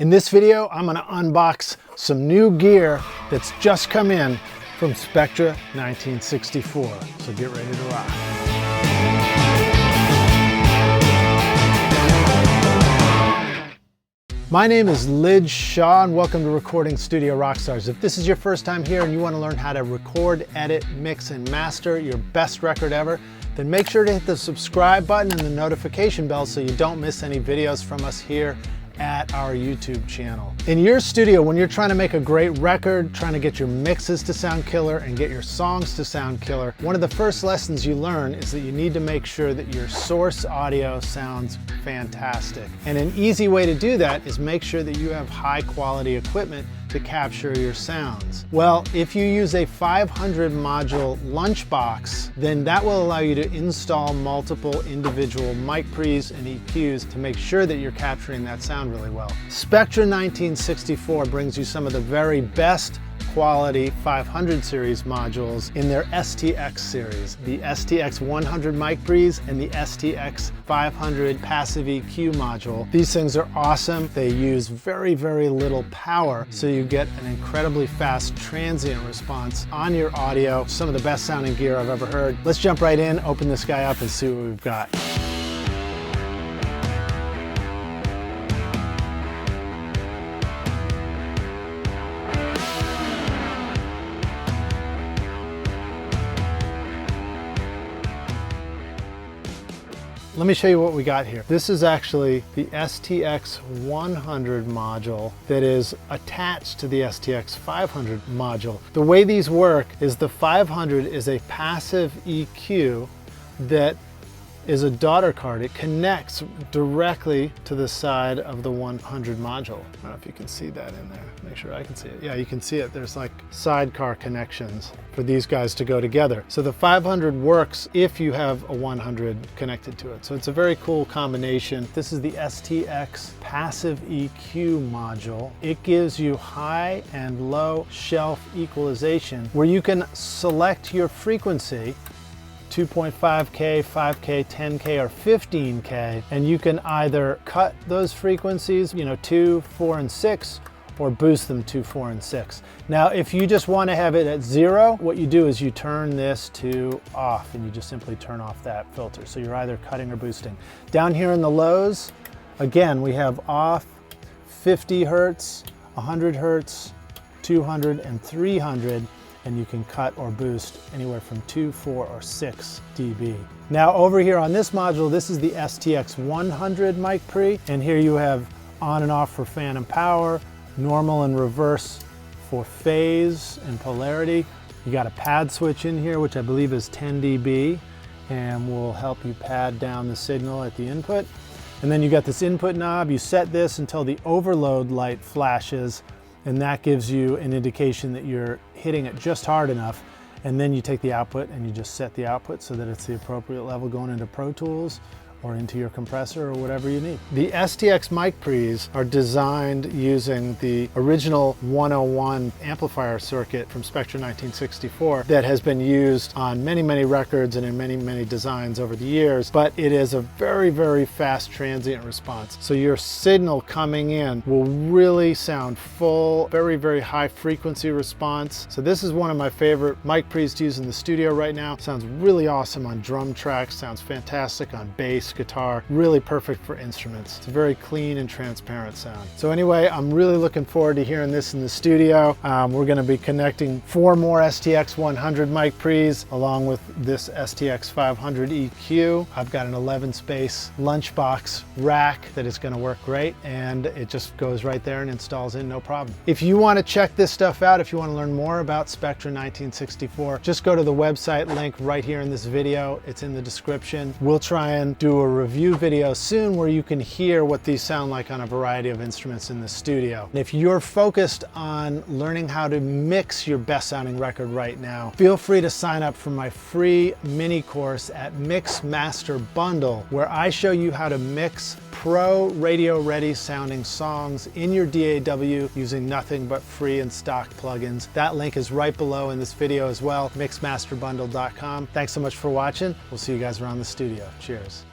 In this video, I'm going to unbox some new gear that's just come in from Spectra 1964. So get ready to rock. My name is Lij Shaw and welcome to Recording Studio Rockstars. If this is your first time here and you want to learn how to record, edit, mix, and master your best record ever, then make sure to hit the subscribe button and the notification bell so you don't miss any videos from us here at our YouTube channel. In your studio, when you're trying to make a great record, trying to get your mixes to sound killer and get your songs to sound killer, one of the first lessons you learn is that you need to make sure that your source audio sounds fantastic. And an easy way to do that is make sure that you have high quality equipment to capture your sounds. Well, if you use a 500 module lunchbox, then that will allow you to install multiple individual mic pre's and EQs to make sure that you're capturing that sound really well. Spectra 1964 brings you some of the very best quality 500 series modules in their STX series, the STX100 mic pre's and the STX500 passive EQ module. These things are awesome. They use very, very little power, so you get an incredibly fast transient response on your audio. Some of the best sounding gear I've ever heard. Let's jump right in, open this guy up and see what we've got. Let me show you what we got here. This is actually the STX100 module that is attached to the STX500 module. The way these work is the 500 is a passive EQ that is a daughter card. It connects directly to the side of the 100 module. I don't know if you can see that in there. Make sure I can see it. Yeah, you can see it. There's like sidecar connections for these guys to go together. So the 500 works if you have a 100 connected to it. So it's a very cool combination. This is the STX passive EQ module. It gives you high and low shelf equalization where you can select your frequency 2.5K, 5K, 10K, or 15K, and you can either cut those frequencies, 2, 4, and 6, or boost them 2, 4, and 6. Now, if you just want to have it at 0, what you do is you turn this to off, and you just simply turn off that filter. So you're either cutting or boosting. Down here in the lows, again, we have off 50 Hertz, 100 Hertz, 200, and 300. And you can cut or boost anywhere from 2, 4, or 6 dB. Now over here on this module, this is the STX100 mic pre, and here you have on and off for fan and power, normal and reverse for phase and polarity. You got a pad switch in here, which I believe is 10 dB, and will help you pad down the signal at the input. And then you got this input knob. You set this until the overload light flashes, and that gives you an indication that you're hitting it just hard enough. And then you take the output and you just set the output so that it's the appropriate level going into Pro Tools or into your compressor or whatever you need. The STX mic pre's are designed using the original 101 amplifier circuit from Spectra 1964 that has been used on many, many records and in many, many designs over the years, but it is a very, very fast transient response. So your signal coming in will really sound full, very, very high frequency response. So this is one of my favorite mic pre's to use in the studio right now. Sounds really awesome on drum tracks, sounds fantastic on bass, guitar, really perfect for instruments. It's a very clean and transparent sound. So anyway, I'm really looking forward to hearing this in the studio. We're going to be connecting 4 more STX100 mic pre's along with this STX500 EQ. I've got an 11 space lunchbox rack that is going to work great, and it just goes right there and installs in no problem. If you want to check this stuff out, if you want to learn more about Spectra 1964, just go to the website link right here in this video. It's in the description. We'll try and do a review video soon where you can hear what these sound like on a variety of instruments in the studio. And if you're focused on learning how to mix your best sounding record right now, feel free to sign up for my free mini course at Mix Master Bundle, where I show you how to mix pro radio ready sounding songs in your DAW using nothing but free and stock plugins. That link is right below in this video as well, mixmasterbundle.com. Thanks so much for watching. We'll see you guys around the studio. Cheers.